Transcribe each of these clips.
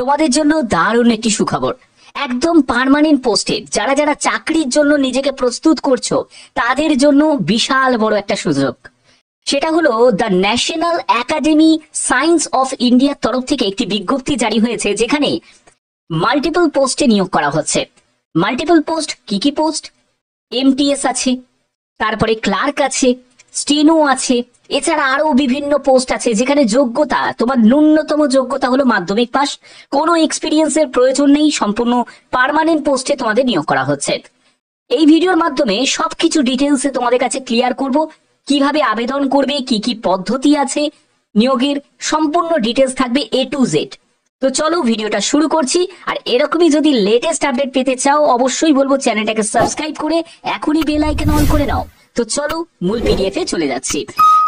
তোমাদের জন্য দারুণ একটি সুখবর। একদম পার্মানেন্ট পোস্টে যারা যারা চাকরির জন্য নিজেকে প্রস্তুত করছো তাদের জন্য বিশাল বড় একটা সুযোগ। সেটা হলো the national academy science of ইন্ডিয়ার তরফ থেকে একটি বিজ্ঞপ্তি জারি হয়েছে, যেখানে মাল্টিপল পোস্টে নিয়োগ করা হচ্ছে। মাল্টিপল পোস্ট কি কি পোস্ট? এমটিএস আছে, তারপরে ক্লার্ক আছে, স্টেনো আছে, এছাড়া আরো বিভিন্ন পোস্ট আছে যেখানে যোগ্যতা, তোমার ন্যূনতম যোগ্যতা হলো মাধ্যমিক পাস, কোনো এক্সপিরিয়েন্সের প্রয়োজন নেই, সম্পূর্ণ পার্মানেন্ট পোস্টে তোমাদের নিয়োগ করা হচ্ছে। এই ভিডিওর মাধ্যমে সবকিছু ডিটেলসে তোমাদের কাছে ক্লিয়ার করব, কিভাবে আবেদন করবে, কি কি পদ্ধতি আছে নিয়োগের, সম্পূর্ণ ডিটেলস থাকবে A to Z। তো চলো ভিডিওটা শুরু করছি। আর এরকমই যদি লেটেস্ট আপডেট পেতে চাও অবশ্যই বলবো চ্যানেলটাকে সাবস্ক্রাইব করে এখনই বেল আইকন অন করে নাও। তো চলো মূল পিডিএফ এ চলে যাচ্ছি।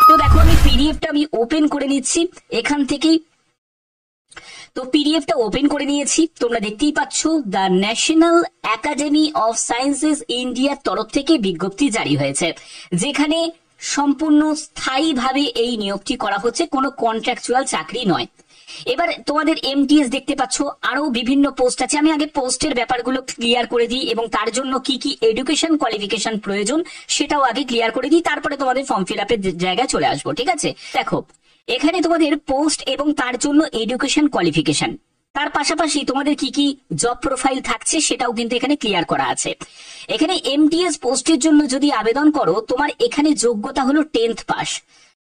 তো দেখো আমি পিডিএফটা ওপেন করে নিচ্ছি এখান থেকেই। তো পিডিএফটা ওপেন করে নিয়েছি, তোমরা দেখতেই পাচ্ছ the national academy of sciences ইন্ডিয়ার তরফ থেকে বিজ্ঞপ্তি জারি হয়েছে, যেখানে সম্পূর্ণ স্থায়ীভাবে এই নিয়োগটি করা হচ্ছে, কোনো কন্ট্রাকচুয়াল চাকরি নয়। এবার তোমাদের এমটিএস দেখতে পাচ্ছ, আরো বিভিন্ন পোস্ট আছে। আমি আগে পোস্টের ব্যাপারগুলো ক্লিয়ার করে দিই এবং তার জন্য কি কি এডুকেশন কোয়ালিফিকেশন প্রয়োজন সেটাও আগে ক্লিয়ার করে দিই, তারপরে তোমাদের ফর্ম ফিল আপের জায়গায় চলে আসবো। ঠিক আছে, দেখো এখানে তোমাদের পোস্ট এবং তার জন্য এডুকেশন কোয়ালিফিকেশন, তার পাশাপাশি তোমাদের কি কি জব প্রোফাইল থাকছে সেটাও কিন্তু এখানে ক্লিয়ার করা আছে। এখানে এমটিএস পোস্টের জন্য যদি আবেদন করো, তোমার এখানে যোগ্যতা হলো 10th পাস।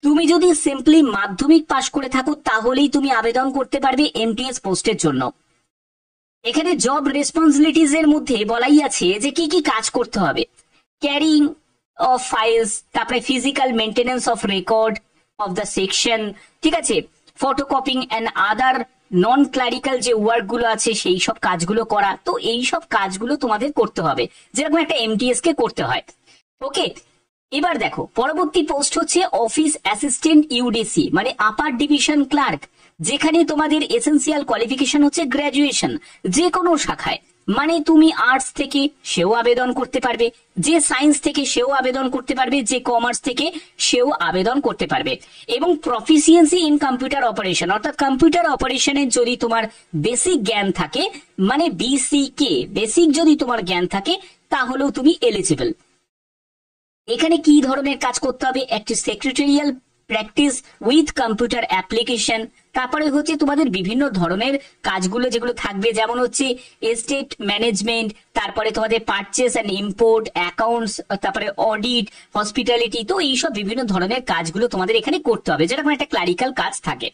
তুমি যদি সিম্পলি মাধ্যমিক পাস করে থাকো তাহলেই তুমি আবেদন করতে পারবে এমটিএস পোস্টের জন্য। এখানে জব রেসপন্সিবিলিটিজ এর মধ্যে বলাই আছে যে কি কি কাজ করতে হবে। ক্যারিং অফ ফাইলস, তারপরে physical maintenance of record of the section, ঠিক আছে, photocopying and other non clerical যে ওয়ার্ক গুলো আছে সেই সব কাজগুলো করা। তো এই সব কাজগুলো তোমাদের করতে হবে যেরকম একটা এমটিএস কে করতে হয়। ওকে, এবার দেখো পরবর্তী পোস্ট হচ্ছে অফিস অ্যাসিস্ট্যান্ট ইউডিসি, মানে আপার ডিভিশন ক্লার্ক, যেখানে তোমাদের এসেন্সিয়াল কোয়ালিফিকেশন হচ্ছে গ্র্যাজুয়েশন যে কোনো শাখায়। মানে তুমি আর্টস থেকে সেও আবেদন করতে পারবে, যে সায়েন্স থেকে সেও আবেদন করতে পারবে, যে কমার্স থেকে সেও আবেদন করতে পারবে। এবং প্রফিসিয়েন্সি ইন কম্পিউটার অপারেশন, অর্থাৎ কম্পিউটার অপারেশনের যদি তোমার বেসিক জ্ঞান থাকে, মানে BCK বেসিক যদি তোমার জ্ঞান থাকে তাহলেও তুমি এলিজিবল। এখানে কি ধরনের কাজ করতে হবে? একটি secretarial practice with computer application, তারপরে হচ্ছে তোমাদের বিভিন্ন ধরনের কাজগুলো যেগুলো থাকবে, যেমন হচ্ছে এস্টেট ম্যানেজমেন্ট, তারপরে তোমাদের পারচেস অ্যান্ড ইম্পোর্ট, অ্যাকাউন্টস, তারপরে অডিট, হসপিটালিটি। তো এইসব বিভিন্ন ধরনের কাজগুলো তোমাদের এখানে করতে হবে, যেরকম একটা ক্লারিক্যাল কাজ থাকে।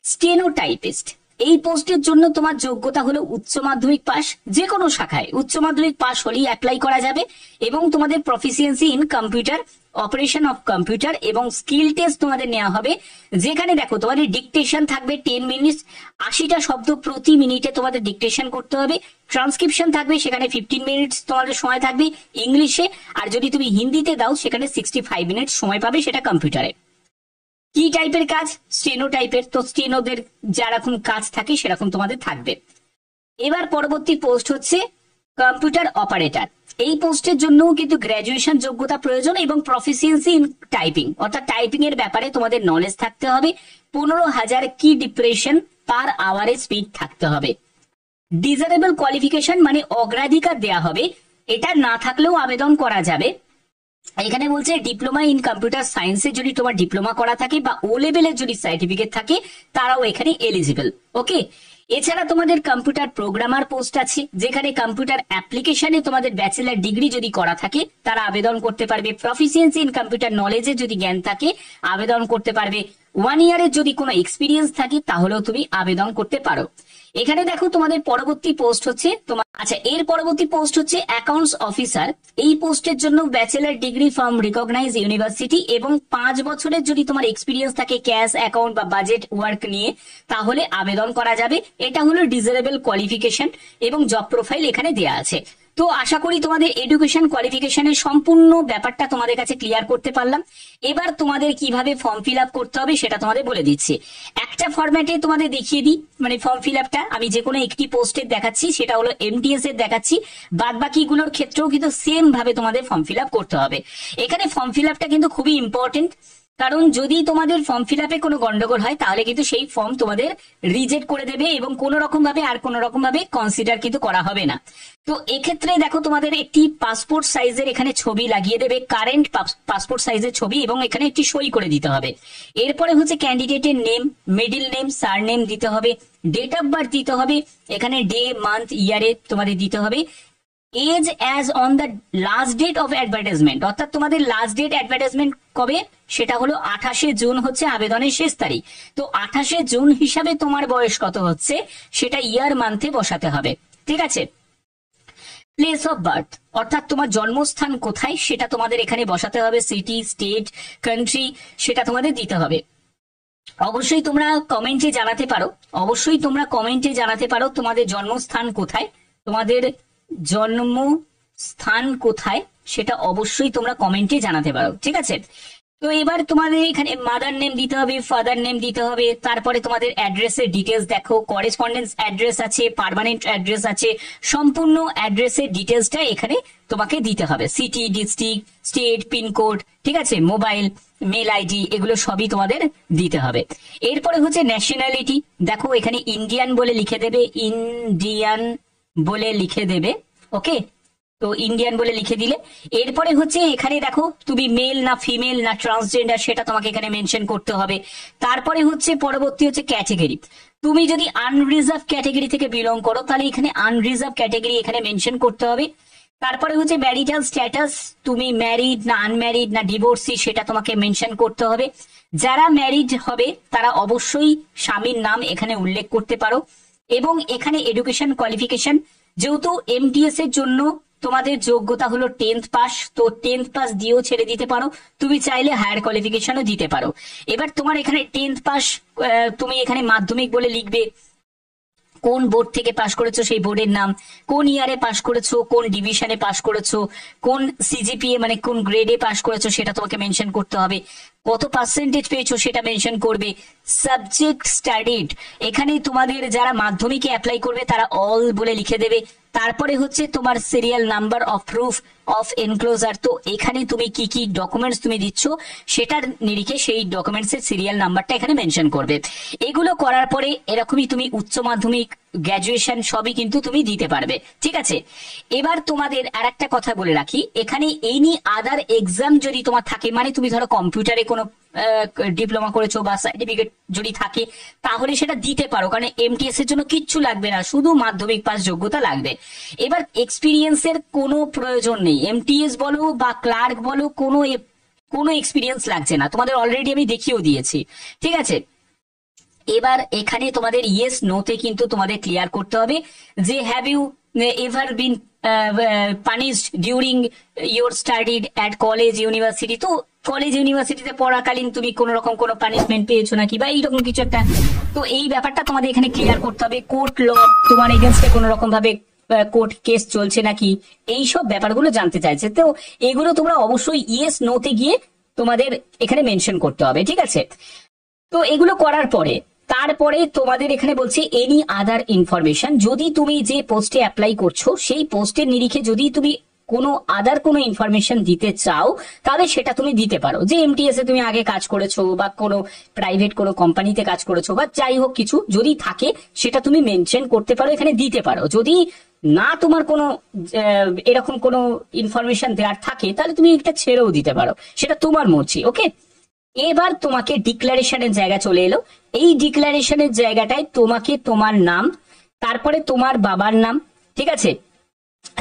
স্টেনোটাইপিস্ট, এই পোস্টের জন্য তোমার যোগ্যতা হলো উচ্চ মাধ্যমিক পাস, যে কোনো শাখায় উচ্চ মাধ্যমিক পাস হলেই অ্যাপ্লাই করা যাবে। এবং তোমাদের proficiency in computer operation of computer এবং স্কিল টেস্ট তোমাদের নেওয়া হবে, যেখানে দেখো তোমাদের ডিকটেশন থাকবে 10 মিনিট, 80টা শব্দ প্রতি মিনিটে তোমাদের ডিকটেশন করতে হবে। ট্রান্সক্রিপশন থাকবে, সেখানে 15 মিনিট তোমাদের সময় থাকবে ইংলিশে, আর যদি তুমি হিন্দিতে দাও সেখানে 65 মিনিট সময় পাবে, সেটা কম্পিউটারে। কি টাইপের কাজ? স্টেনো টাইপের। তো স্টেনোদের যেরকম কাজ থাকে সেরকম তোমাদের থাকবে। এবার পরবর্তী পোস্ট হচ্ছে কম্পিউটার অপারেটর। এই পোস্টের জন্যও কিন্তু গ্র্যাজুয়েশন যোগ্যতা প্রয়োজন এবং প্রফিসিয়েন্সি ইন টাইপিং, অর্থাৎ টাইপিং এর ব্যাপারে তোমাদের নলেজ থাকতে হবে। 15,000 কি ডিপ্রেশন পার আওয়ারে স্পিড থাকতে হবে। ডিজারেবল কোয়ালিফিকেশন, মানে অগ্রাধিকার দেয়া হবে, এটা না থাকলেও আবেদন করা যাবে। এখানে বলছে ডিপ্লোমা ইন কম্পিউটার সায়েন্সে যদি তোমার ডিপ্লোমা করা থাকে বা ও লেভেলের যদি সার্টিফিকেট থাকে তারাও এখানে এলিজিবল। ওকে, এছাড়া তোমাদের কম্পিউটার প্রোগ্রামার পোস্ট আছে, যেখানে কম্পিউটার অ্যাপ্লিকেশনে তোমাদের ব্যাচেলার ডিগ্রি যদি করা থাকে তারা আবেদন করতে পারবে। প্রফিসিয়েন্সি ইন কম্পিউটার নলেজে যদি জ্ঞান থাকে আবেদন করতে পারবে। 1 ইয়ারের যদি কোনো এক্সপিরিয়েন্স থাকে তাহলেও তুমি আবেদন করতে পারো। এখানে দেখো তোমাদের পরবর্তী পোস্ট হচ্ছে তোমার, আচ্ছা এর পরবর্তী পোস্ট হচ্ছে অ্যাকাউন্টস অফিসার। এই পোস্টের জন্য bachelor degree from recognise university এবং 5 বছরের যদি তোমার এক্সপিরিয়েন্স থাকে ক্যাশ অ্যাকাউন্ট বা বাজেট ওয়ার্ক নিয়ে তাহলে আবেদন করা যাবে। এটা হলো ডিজারেবল কোয়ালিফিকেশন এবং জব প্রোফাইল এখানে দেয়া আছে। তো আশা করি তোমাদের এডুকেশন কোয়ালিফিকেশনের সম্পূর্ণ ব্যাপারটা তোমাদের কাছে ক্লিয়ার করতে পারলাম। এবার তোমাদের কিভাবে ফর্ম ফিল আপ করতে হবে সেটা তোমাদের বলে দিচ্ছি। একটা ফরম্যাটে তোমাদের দেখিয়ে দিই, মানে ফর্ম ফিল আপটা আমি যে কোনো একটি পোস্টের দেখাচ্ছি, সেটা হলো এমটিএস এর দেখাচ্ছি। বাদ বাকিগুলোর ক্ষেত্রেও কিন্তু সেম ভাবে তোমাদের ফর্ম ফিল আপ করতে হবে। এখানে ফর্ম ফিল আপটা কিন্তু খুবই ইম্পর্টেন্ট। কারণ যদি তোমাদের ফর্ম ফিল আপে কোনো গন্ডগোল হয় তাহলে কিন্তু সেই ফর্ম তোমাদের রিজেক্ট করে দেবে এবং কোনো রকম ভাবে কনসিডার কিন্তু করা হবে না। তো এক্ষেত্রে দেখো তোমাদের একটি পাসপোর্ট সাইজের এখানে ছবি লাগিয়ে দেবে, কারেন্ট পাসপোর্ট সাইজের ছবি, এবং এখানে একটি সই করে দিতে হবে। এরপরে হচ্ছে ক্যান্ডিডেটের নেম, মিডল নেম, সারনেম দিতে হবে, ডেট অফ বার্থ দিতে হবে, এখানে ডে, মান্থ, ইয়ারে তোমাদের দিতে হবে। Age as on the last date of advertisement, অর্থাৎ তোমাদের লাস্ট ডেট অ্যাডভার্টাইজমেন্ট কবে, সেটা হলো 28শে জুন হচ্ছে আবেদনের শেষ তারিখ। তো 28শে জুন হিসাবে তোমার বয়স কত হচ্ছে সেটা ইয়ার মান্থে বসাতে হবে, ঠিক আছে। প্লেস অফ বার্থ, অর্থাৎ তোমার জন্মস্থান কোথায় সেটা তোমাদের এখানে বসাতে হবে, সিটি, স্টেট, কান্ট্রি সেটা তোমাদের দিতে হবে। অবশ্যই তোমরা কমেন্টে জানাতে পারো তোমাদের জন্মস্থান কোথায়, সেটা অবশ্যই তোমরা কমেন্টে জানাতে পারো, ঠিক আছে। তো এবার তোমাদের এখানে মাদার নেম দিতে হবে, ফাদার নেম দিতে হবে, তারপরে তোমাদের অ্যাড্রেসের ডিটেলস দেখো, করেসপন্ডেন্স অ্যাড্রেস আছে, পার্মানেন্ট অ্যাড্রেস আছে, সম্পূর্ণ অ্যাড্রেসের ডিটেলসটা এখানে তোমাকে দিতে হবে, সিটি, ডিস্ট্রিক্ট, স্টেট, পিনকোড, ঠিক আছে, মোবাইল, মেল আইডি, এগুলো সবই তোমাদের দিতে হবে। এরপরে হচ্ছে ন্যাশনালিটি, দেখো এখানে ইন্ডিয়ান বলে লিখে দেবে, ওকে। তো ইন্ডিয়ান বলে লিখে দিলে এরপরে হচ্ছে এখানে দেখো তুমি মেল না ফিমেল না ট্রান্সজেন্ডার সেটা তোমাকে এখানে মেনশন করতে হবে। তারপরে হচ্ছে পরবর্তী হচ্ছে ক্যাটেগরি, তুমি যদি আনরিজার্ভ ক্যাটেগরি থেকে বিলং করো তাহলে এখানে আনরিজার্ভ ক্যাটেগরি এখানে মেনশন করতে হবে। তারপরে হচ্ছে ম্যারিটাল স্ট্যাটাস, তুমি ম্যারিড না আনম্যারিড না ডিভোর্সি সেটা তোমাকে মেনশন করতে হবে। যারা ম্যারিড হবে তারা অবশ্যই স্বামীর নাম এখানে উল্লেখ করতে পারো। এবং এখানে এডুকেশন কোয়ালিফিকেশন, যেহেতু এমটিএস এর জন্য তোমাদের যোগ্যতা হলো 10th পাস, তো 10th পাস দিয়েও ছেড়ে দিতে পারো, তুমি চাইলে হায়ার কোয়ালিফিকেশনও দিতে পারো। এবার তোমার এখানে 10th পাস, তুমি এখানে মাধ্যমিক বলে লিখবে, কোন বোর্ড থেকে পাশ করেছো সেই বোর্ডের নাম, কোন ইয়ারে পাশ করেছো, কোন ডিভিশনে পাশ করেছো, কোন সিজিপিএ মানে কোন গ্রেডে পাশ করেছো সেটা তোমাকে মেনশন করতে হবে, কত পার্সেন্টেজ পেয়েছো সেটা মেনশন করবে। সাবজেক্ট স্টাডিড, এখানে তোমাদের যারা মাধ্যমিকে অ্যাপ্লাই করবে তারা অল বলে লিখে দেবে। তারপরে হচ্ছে তোমার serial number of proof of enclosure, তো এখানে তুমি কি কি ডকুমেন্টস তুমি দিচ্ছ সেটার নিরিখে সেই ডকুমেন্টস এর সিরিয়াল নাম্বারটা এখানে মেনশন করবে। এগুলো করার পরে এরকমই তুমি উচ্চ মাধ্যমিক, গ্র্যাজুয়েশন সবই কিন্তু তুমি দিতে পারবে, ঠিক আছে। এবার তোমাদের আর একটা কথা বলে রাখি, এখানে এনি আদার এক্সাম যদি তোমার থাকে, মানে তুমি ধরো কম্পিউটারে কোনো ডিপ্লোমা করেছো বা সার্টিফিকেট যদি থাকে তাহলে সেটা দিতে পারো, কারণ এমটিএস এর জন্য কিচ্ছু লাগবে না, শুধু মাধ্যমিক পাস যোগ্যতা লাগবে। এবার এক্সপিরিয়েন্সের কোনো প্রয়োজন নেই, এমটিএস বলো বা ক্লার্ক বলো, কোনো এক্সপিরিয়েন্স লাগছে না, তোমাদের অলরেডি আমি দেখিয়েও দিয়েছি, ঠিক আছে। এবার এখানে তোমাদের ইয়েস নোতে কিন্তু তোমাদের ক্লিয়ার করতে হবে যে have you ever been punished during your studied at college university, তো কলেজ ইউনিভার্সিটিতে পড়াকালীন তুমি কোন রকম কোনো পানিশমেন্ট পেয়েছো নাকি বা এইরকম কিছু একটা, তো এই ব্যাপারটা তোমাদের এখানে ক্লিয়ার করতে হবে। কোর্ট ল, তোমার এগেনস্টে কোনো রকম ভাবে কোর্ট কেস চলছে নাকি, এইসব ব্যাপারগুলো জানতে চাইছে, তো এগুলো তোমরা অবশ্যই ইয়েস নোতে গিয়ে তোমাদের এখানে মেনশন করতে হবে, ঠিক আছে। তো এগুলো করার পরে তারপরে তোমাদের এখানে বলছে এনি আদার ইনফরমেশন, যদি তুমি যে পোস্টে অ্যাপ্লাই করছো সেই পোস্টের নিরিখে যদি তুমি কোনো আদার কোনো ইনফরমেশন দিতে চাও তাহলে সেটা তুমি দিতে পারো, যে এমটিএস এ তুমি আগে কাজ করেছো বা কোনো প্রাইভেট কোনো কোম্পানিতে কাজ করেছো বা যাই হোক কিছু যদি থাকে সেটা তুমি মেনশন করতে পারো, এখানে দিতে পারো। যদি না তোমার কোনো এরকম কোনো ইনফরমেশন দেওয়ার থাকে তাহলে তুমি এটা ছেড়েও দিতে পারো, সেটা তোমার মর্জি, ওকে। এবার তোমাকে ডিক্লারেশনের জায়গা চলে এলো, এই ডিক্লারেশনের জায়গাটায় তোমাকে তোমার নাম, তারপরে তোমার বাবার নাম, ঠিক আছে,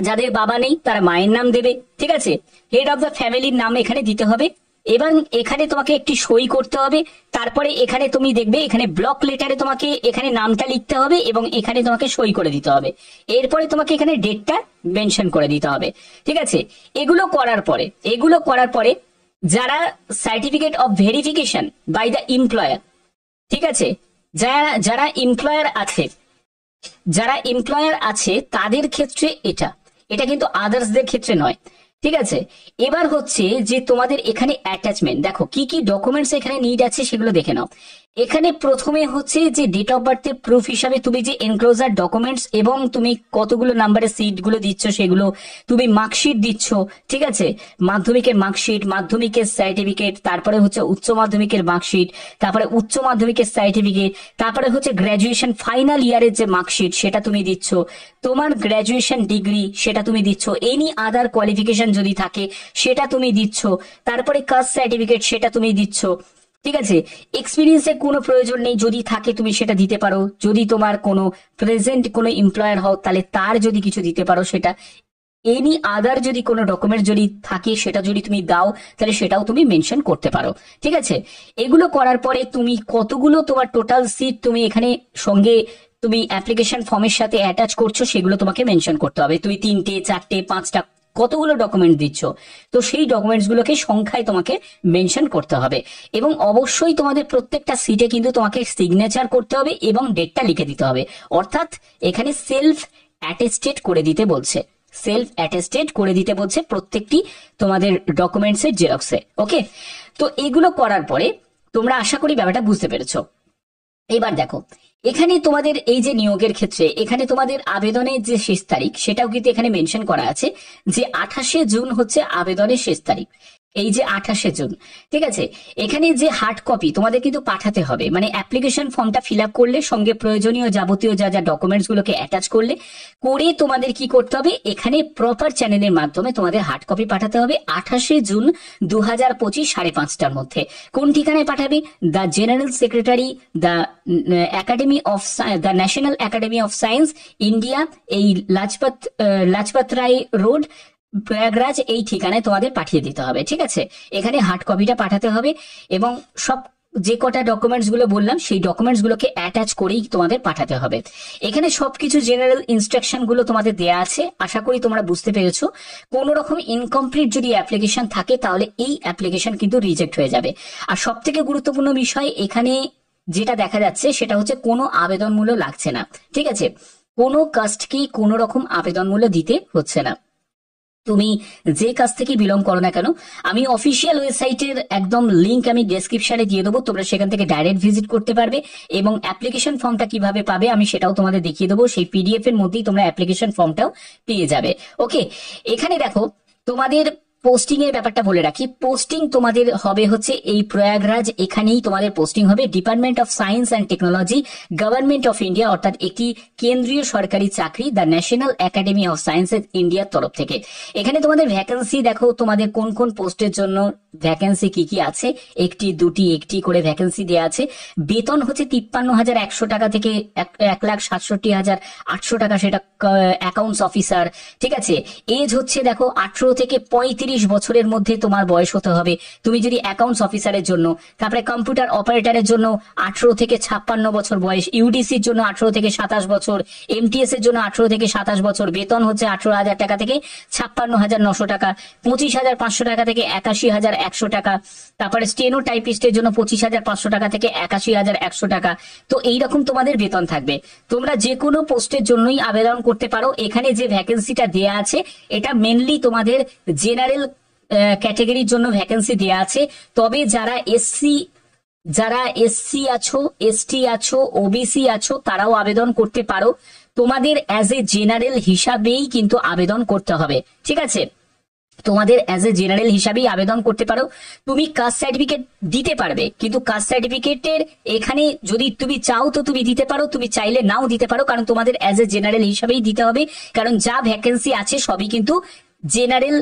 যাদের বাবা নেই তারা মায়ের নাম দেবে, ঠিক আছে, হেড অফ দ্য ফ্যামিলির নাম এখানে দিতে হবে, এবং এখানে তোমাকে একটি সই করতে হবে। তারপরে এখানে তুমি দেখবে এখানে ব্লক লেটারে তোমাকে এখানে নামটা লিখতে হবে এবং এখানে তোমাকে সই করে দিতে হবে। এরপরে তোমাকে এখানে ডেটটা মেনশন করে দিতে হবে, ঠিক আছে। এগুলো করার পরে যারা certificate of verification by the employer, ঠিক আছে, যারা এমপ্লয়ার আছে তাদের ক্ষেত্রে এটা কিন্তু আদার্সদের ক্ষেত্রে নয়, ঠিক আছে। এবার হচ্ছে যে তোমাদের এখানে অ্যাটাচমেন্ট, দেখো কি কি ডকুমেন্টস এখানে নিড আছে সেগুলো দেখে নাও। এখানে প্রথমে হচ্ছে যে ডেট অফ বার্থের প্রুফ হিসাবে তুমি যে এনক্লোজার ডকুমেন্টস এবং তুমি কতগুলো নাম্বারের সিট গুলো দিচ্ছ সেগুলো, তুমি মার্কশিট দিচ্ছ, ঠিক আছে, মাধ্যমিকের মার্কশিট, মাধ্যমিকের সার্টিফিকেট, তারপরে হচ্ছে উচ্চ মাধ্যমিকের মার্কশিট, তারপরে উচ্চ মাধ্যমিকের সার্টিফিকেট, তারপরে হচ্ছে গ্র্যাজুয়েশন ফাইনাল ইয়ারের যে মার্কশিট সেটা তুমি দিচ্ছ, তোমার গ্র্যাজুয়েশন ডিগ্রি সেটা তুমি দিচ্ছ, এনি আদার কোয়ালিফিকেশন যদি থাকে সেটা তুমি দিচ্ছ, তারপরে কাস্ট সার্টিফিকেট সেটা তুমি দিচ্ছ, ঠিক আছে। এক্সপিরিয়েন্সের কোনো প্রয়োজন নেই, যদি থাকে তুমি সেটা দিতে পারো, যদি তোমার কোনো প্রেজেন্ট কোনো এমপ্লয়ার হও তাহলে তার যদি কিছু দিতে পারো সেটা, এনি আদার যদি কোনো ডকুমেন্ট যদি থাকে সেটা যদি তুমি দাও তাহলে সেটাও তুমি মেনশন করতে পারো, ঠিক আছে। এগুলো করার পরে তুমি কতগুলো তোমার টোটাল সিট তুমি এখানে সঙ্গে তুমি অ্যাপ্লিকেশন ফর্মের সাথে অ্যাটাচ করছো সেগুলো তোমাকে মেনশন করতে হবে। তুমি 3টে 4টে 5টা কতগুলো ডকুমেন্ট দিচ্ছ, তো সেই ডকুমেন্টস গুলোকে সংখ্যায় তোমাকে মেনশন করতে হবে এবং অবশ্যই তোমাদের প্রত্যেকটা সিটে কিন্তু তোমাকে সিগনেচার করতে হবে এবং ডেটটা লিখে দিতে হবে। অর্থাৎ এখানে সেলফ অ্যাটেস্টেড করে দিতে বলছে, সেলফ অ্যাটেস্টেড করে দিতে বলছে প্রত্যেকটি তোমাদের ডকুমেন্টস এর জেরক্সে। ওকে, তো এগুলো করার পরে তোমরা আশা করি ব্যাপারটা বুঝতে পেরেছো। এবার দেখো এখানে তোমাদের এই যে নিয়োগের ক্ষেত্রে এখানে তোমাদের আবেদনের যে শেষ তারিখ সেটাও কিন্তু এখানে মেনশন করা আছে যে 28শে জুন হচ্ছে আবেদনের শেষ তারিখ, এই যে 28শে জুন, ঠিক আছে। এখানে যে হার্ড কপি তোমাদের কিন্তু পাঠাতে হবে, মানে অ্যাপ্লিকেশন ফর্মটা ফিল আপ করলে সঙ্গে প্রয়োজনীয় যাবতীয় যা যা ডকুমেন্টস গুলোকে অ্যাটাচ করলে করে তোমাদের কি করতে হবে, এখানে প্রপার চ্যানেলের মাধ্যমে তোমাদের হার্ড কপি পাঠাতে হবে 28শে জুন 2025 5:30টার মধ্যে। কোন ঠিকানায় পাঠাবে? The general secretary, the national academy of science India, এই লাজপত রায় রোড, প্রয়াগরাজ, এই ঠিকানায় তোমাদের পাঠিয়ে দিতে হবে, ঠিক আছে। এখানে হার্ড কপিটা পাঠাতে হবে এবং সব যে কটা ডকুমেন্টস গুলো বললাম সেই ডকুমেন্টস গুলোকে অ্যাটাচ করেই তোমাদের পাঠাতে হবে। এখানে সবকিছু জেনারেল ইনস্ট্রাকশন গুলো তোমাদের দেয়া আছে, আশা করি তোমরা বুঝতে পেরেছো। কোন রকম ইনকমপ্লিট যদি অ্যাপ্লিকেশন থাকে তাহলে এই অ্যাপ্লিকেশন কিন্তু রিজেক্ট হয়ে যাবে। আর সব থেকে গুরুত্বপূর্ণ বিষয় এখানে যেটা দেখা যাচ্ছে সেটা হচ্ছে কোনো আবেদন মূল্য লাগছে না, ঠিক আছে। কোনো কাস্টকেই কোনো রকম আবেদন মূল্য দিতে হচ্ছে না, তুমি যে কাজ থেকে বিলং করো না কেন। আমি অফিসিয়াল ওয়েবসাইটের একদম লিংক আমি ডেসক্রিপশনে দিয়ে দেবো, তোমরা সেখান থেকে ডাইরেক্ট ভিজিট করতে পারবে এবং অ্যাপ্লিকেশন ফর্মটা কিভাবে পাবে আমি সেটাও তোমাদের দেখিয়ে দেবো। সেই পিডিএফ এর মধ্যেই তোমরা অ্যাপ্লিকেশন ফর্মটাও পেয়ে যাবে। ওকে, এখানে দেখো তোমাদের পোস্টিং এর ব্যাপারটা বলে রাখি। পোস্টিং তোমাদের হবে হচ্ছে এই প্রয়াগরাজ, এখানেই তোমাদের পোস্টিং হবে। Department of science and technology, government of India, অর্থাৎ একটি কেন্দ্রীয় সরকারি চাকরি, the national academy of sciences ইন্ডিয়ার তরফ থেকে। এখানে তোমাদের ভ্যাকেন্সি দেখো, তোমাদের কোন কোন পোস্টের জন্য ভ্যাকেন্সি কি কি আছে, একটি দুটি একটি করে ভ্যাকেন্সি দেওয়া আছে। বেতন হচ্ছে 53,100 টাকা থেকে 1,67,800 টাকা, সেটা অ্যাকাউন্টস অফিসার, ঠিক আছে। এজ হচ্ছে দেখো 18 থেকে 35 বছরের মধ্যে তোমার বয়স হতে হবে তুমি যদি অ্যাকাউন্টস অফিসারের জন্য। তারপরে কম্পিউটার অপারেটরের জন্য 18 থেকে 56 বছর বয়স, ইউডিসির জন্য 18 থেকে 27 বছর, এমটিএস এর জন্য 18 থেকে 27 বছর। বেতন হচ্ছে 18,000 টাকা থেকে 56,900 টাকা, 25,500 টাকা থেকে 81,100 টাকা। তারপরে স্টেনো টাইপিস্টের জন্য 25,500 টাকা থেকে 81,100 টাকা। তো এইরকম তোমাদের বেতন থাকবে। তোমরা যে কোনো পোস্টের জন্যই আবেদন করতে পারো। এখানে যে ভ্যাকেন্সিটা দেয়া আছে এটা মেনলি তোমাদের জেনারেল ক্যাটাগরির জন্য ভ্যাকেন্সি দেয়া আছে। তবে যারা এসসি আছো, এসটি আছো, ওবিসি আছো তারাও আবেদন করতে পারো। তোমাদের অ্যাজ এ জেনারেল হিসাবেই কিন্তু আবেদন করতে হবে, ঠিক আছে। তোমাদের অ্যাজ এ জেনারেল হিসাবেই আবেদন করতে পারো। তুমি কাস্ট সার্টিফিকেট দিতে পারবে, কিন্তু কাস্ট সার্টিফিকেটের এখানে যদি তুমি চাও তো তুমি দিতে পারো, তুমি চাইলে নাও দিতে পারো, কারণ তোমাদের অ্যাজ এ জেনারেল হিসাবেই দিতে হবে। কারণ যা ভ্যাকেন্সি আছে সবই কিন্তু জেনারেল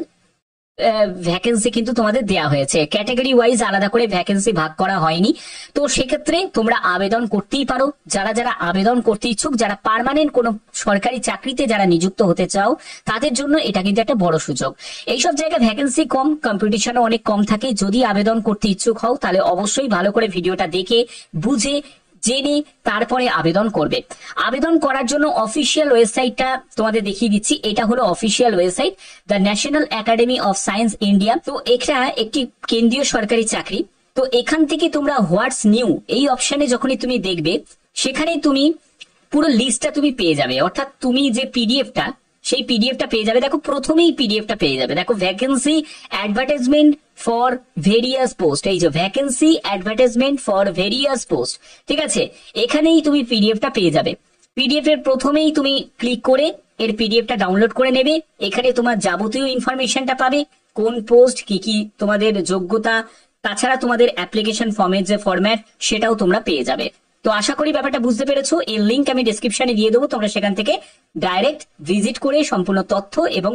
ভ্যাকেন্সি কিন্তু তোমাদের দেয়া হয়েছে, ক্যাটাগরি ওয়াইজ আলাদা করে ভ্যাকেন্সি ভাগ করা হয়নি। তো সেক্ষেত্রে তোমরা আবেদন করতেই পারো। যারা যারা আবেদন করতে ইচ্ছুক, যারা পার্মানেন্ট কোনো সরকারি চাকরিতে যারা নিযুক্ত হতে চাও তাদের জন্য এটা কিন্তু একটা বড় সুযোগ। এইসব জায়গায় ভ্যাকেন্সি কম, কম্পিটিশনও অনেক কম থাকে। যদি আবেদন করতে ইচ্ছুক হও তাহলে অবশ্যই ভালো করে ভিডিওটা দেখে বুঝে জেনে তারপরে আবেদন করবে। আবেদন করার জন্য অফিসিয়াল ওয়েবসাইটটা তোমাদের দেখিয়ে দিচ্ছি। এটা হলো official website, the national academy of science India. তো এটা একটি কেন্দ্রীয় সরকারি চাকরি। তো এখান থেকে তোমরা হোয়াটস নিউ এই অপশনে যখনই তুমি দেখবে সেখানে তুমি পুরো লিস্টটা তুমি পেয়ে যাবে। অর্থাৎ তুমি যে পিডিএফটা সেই পিডিএফটা পেয়ে যাবে। দেখো প্রথমেই পিডিএফটা পেয়ে যাবে। দেখো vacancy advertisement for various post, এই যে vacancy advertisement for various post, ঠিক আছে, এখানেই তুমি পিডিএফটা পেয়ে যাবে। পিডিএফ এর প্রথমেই তুমি ক্লিক করে এর পিডিএফটা ডাউনলোড করে নেবে। এখানে তোমার যাবতীয় ইনফরমেশনটা পাবে, কোন পোস্ট, কি কি তোমাদের যোগ্যতা, তাছাড়া তোমাদের অ্যাপ্লিকেশন ফর্মের যে ফরম্যাট সেটাও তোমরা পেয়ে যাবে। তো আশা করি ব্যাপারটা বুঝতে পেরেছো। এর লিঙ্ক আমি ডেসক্রিপশনে দিয়ে দেবো, তোমরা সেখান থেকে ডাইরেক্ট ভিজিট করে সম্পূর্ণ তথ্য এবং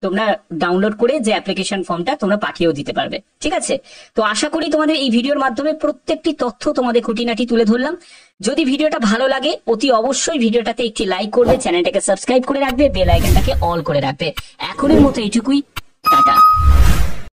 তোমরা ডাউনলোড করে যে অ্যাপ্লিকেশন ফর্মটা তোমরা পাঠিয়েও দিতে পারবে, ঠিক আছে। তো আশা করি তোমাদের এই ভিডিওর মাধ্যমে প্রত্যেকটি তথ্য তোমাদের খুঁটিনাটি তুলে ধরলাম। যদি ভিডিওটা ভালো লাগে অতি অবশ্যই ভিডিওটাতে একটি লাইক করবে, চ্যানেলটাকে সাবস্ক্রাইব করে রাখবে, বেল আইকনটাকে অল করে রাখবে। এখনের মতো এইটুকুই, টাটা।